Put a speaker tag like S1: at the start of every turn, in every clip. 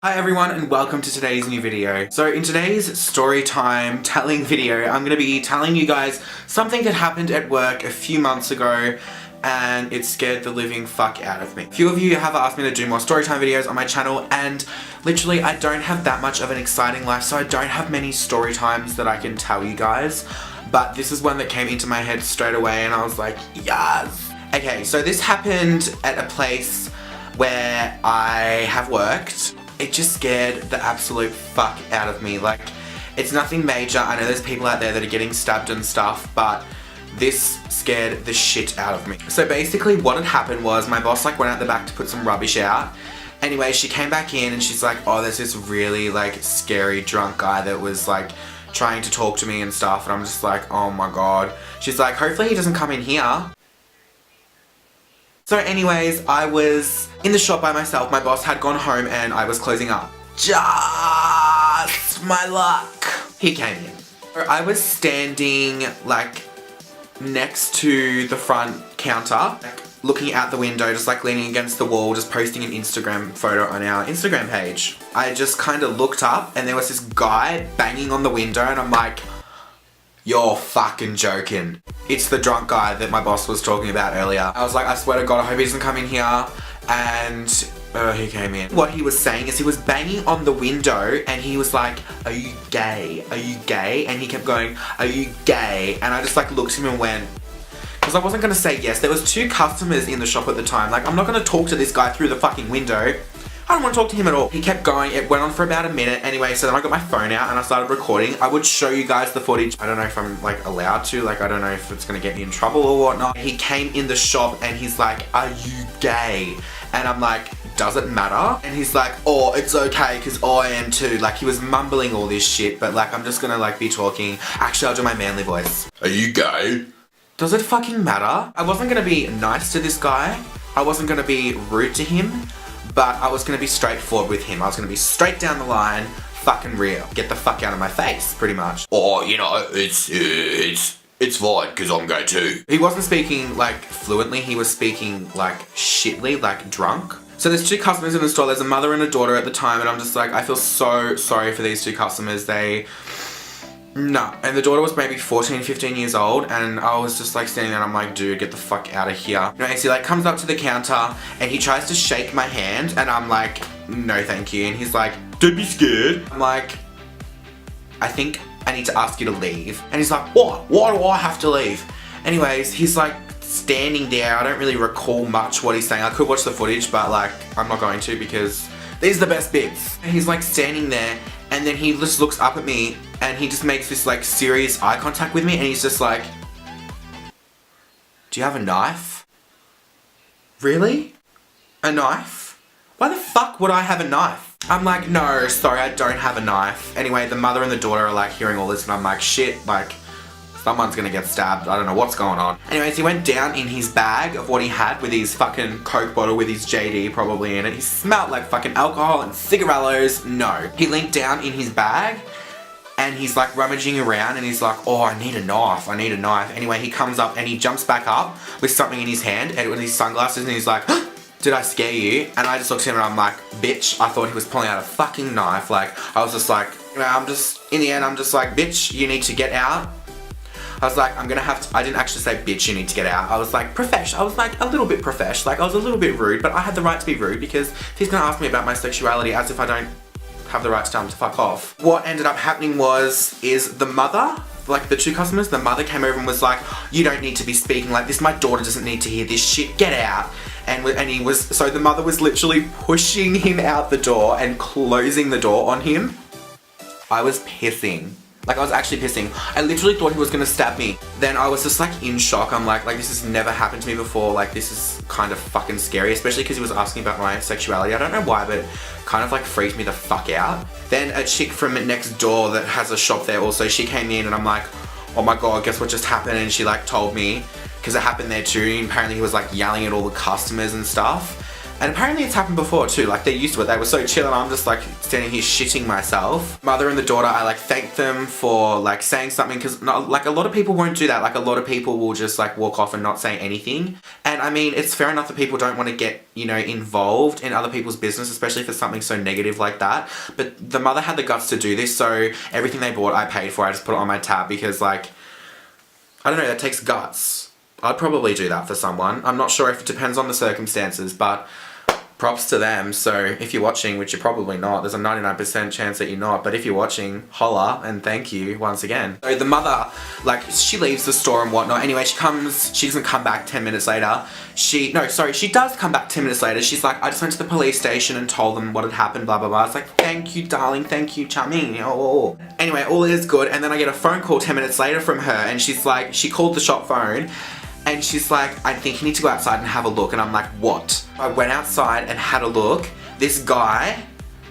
S1: Hi everyone and welcome to today's new video. So in today's story time telling video, I'm going to be telling you guys something that happened at work a few months ago and it scared the living fuck out of me. A few of you have asked me to do more story time videos on my channel and literally I don't have that much of an exciting life, so I don't have many story times that I can tell you guys. But this is one that came into my head straight away and I was like, yes! Okay, so this happened at a place where I have worked. It just scared the absolute fuck out of me. Like, it's nothing major. I know there's people out there that are getting stabbed and stuff, but this scared the shit out of me. So basically what had happened was my boss went out the back to put some rubbish out. Anyway, she came back in and she's like, oh, there's this really scary drunk guy that was trying to talk to me and stuff, and I'm just like, oh my god. She's like, hopefully he doesn't come in here. So anyways, I was in the shop by myself. My boss had gone home and I was closing up. Just my luck. He came in. I was standing next to the front counter, looking out the window, just leaning against the wall, just posting an Instagram photo on our Instagram page. I just kind of looked up and there was this guy banging on the window and I'm like, you're fucking joking. It's the drunk guy that my boss was talking about earlier. I was like, I swear to God, I hope he doesn't come in here. And he came in. What he was saying is he was banging on the window and he was like, are you gay? Are you gay? And he kept going, are you gay? And I just looked at him and went, because I wasn't going to say yes. There was 2 customers in the shop at the time. I'm not going to talk to this guy through the fucking window. I don't want to talk to him at all. He kept going. It went on for about a minute. Anyway, so then I got my phone out and I started recording. I would show you guys the footage. I don't know if I'm allowed to. I don't know if it's going to get me in trouble or whatnot. He came in the shop and he's like, are you gay? And I'm like, does it matter? And he's like, oh, it's okay because I am too. He was mumbling all this shit, but I'm just going to be talking. Actually, I'll do my manly voice.
S2: Are you gay?
S1: Does it fucking matter? I wasn't going to be nice to this guy. I wasn't going to be rude to him. But I was going to be straightforward with him. I was going to be straight down the line, fucking real. Get the fuck out of my face, pretty much.
S2: Oh, it's fine, because I'm gay too.
S1: He wasn't speaking, fluently. He was speaking, shitly, drunk. So there's 2 customers in the store. There's a mother and a daughter at the time, and I'm just I feel so sorry for these 2 customers. No. And the daughter was maybe 14, 15 years old, and I was just standing there and I'm like, dude, get the fuck out of here. So he comes up to the counter and he tries to shake my hand and I'm like, no thank you. And he's like,
S2: don't be scared.
S1: I'm like, I think I need to ask you to leave. And he's like, what? Why do I have to leave? Anyways, he's standing there. I don't really recall much what he's saying. I could watch the footage, but I'm not going to because these are the best bits. And he's standing there and then he just looks up at me and he just makes this serious eye contact with me and he's just like, do you have a knife? Really? A knife? Why the fuck would I have a knife? I'm like, no, sorry, I don't have a knife. Anyway, the mother and the daughter are hearing all this and I'm like, shit, someone's gonna get stabbed. I don't know what's going on. Anyways, he went down in his bag of what he had with his fucking Coke bottle with his JD probably in it. He smelled like fucking alcohol and cigarillos. No. He leaned down in his bag and he's rummaging around and he's like, oh, I need a knife. I need a knife. Anyway, he comes up and he jumps back up with something in his hand and with his sunglasses and he's like, did I scare you? And I just looked at him and I'm like, bitch, I thought he was pulling out a fucking knife. I was just in the end, I'm just like, bitch, you need to get out. I was like, I'm gonna have to, I didn't actually say, bitch, you need to get out. I was profesh. I was a little bit profesh. I was a little bit rude, but I had the right to be rude because he's gonna ask me about my sexuality as if I don't have the right to tell him to fuck off. What ended up happening is the mother, the 2 customers, the mother came over and was like, you don't need to be speaking like this. My daughter doesn't need to hear this shit. Get out. And so the mother was literally pushing him out the door and closing the door on him. I was pissing. I was actually pissing. I literally thought he was gonna stab me. Then I was just in shock. I'm like this has never happened to me before. This is kind of fucking scary, especially because he was asking about my sexuality. I don't know why, but it kind of freaked me the fuck out. Then a chick from next door that has a shop there also, she came in and I'm like, oh my god, guess what just happened? And she told me, because it happened there too, and apparently he was yelling at all the customers and stuff. And apparently it's happened before too, like they're used to it. They were so chill and I'm just like standing here shitting myself. Mother and the daughter, I like thanked them for like saying something, because like a lot of people won't do that. Like a lot of people will just like walk off and not say anything. And I mean, it's fair enough that people don't want to get, you know, involved in other people's business, especially if it's something so negative like that. But the mother had the guts to do this, so everything they bought I paid for. I just put it on my tab because like, I don't know, that takes guts. I'd probably do that for someone. I'm not sure if it depends on the circumstances, but props to them. So if you're watching, which you're probably not, there's a 99% chance that you're not, but if you're watching, holla and thank you once again. So the mother, like, she leaves the store and whatnot. Anyway, she doesn't come back 10 minutes later. She does come back 10 minutes later. She's like, I just went to the police station and told them what had happened, blah, blah, blah. It's like, thank you, darling, thank you, chummy. Oh. Anyway, all is good. And then I get a phone call 10 minutes later from her, and she's like, she called the shop phone, and she's like, I think you need to go outside and have a look. And I'm like, what? I went outside and had a look. This guy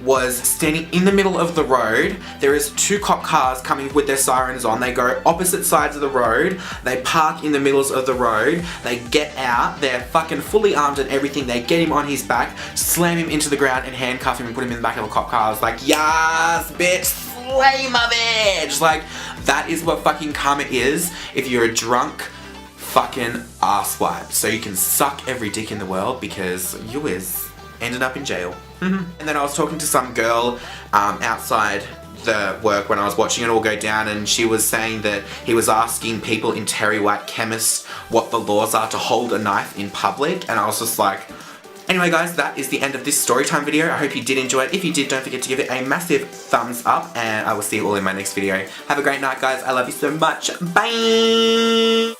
S1: was standing in the middle of the road. There is 2 cop cars coming with their sirens on. They go opposite sides of the road. They park in the middles of the road. They get out. They're fucking fully armed and everything. They get him on his back, slam him into the ground and handcuff him and put him in the back of a cop car. I was like, yes, bitch, slay my bitch. Like, that is what fucking karma is if you're a drunk fucking asswipe. So you can suck every dick in the world because you ended up in jail. And then I was talking to some girl outside the work when I was watching it all go down, and she was saying that he was asking people in Terry White Chemists what the laws are to hold a knife in public, and I was just like, anyway guys, that is the end of this storytime video. I hope you did enjoy it. If you did, don't forget to give it a massive thumbs up, and I will see you all in my next video. Have a great night guys. I love you so much. Bye!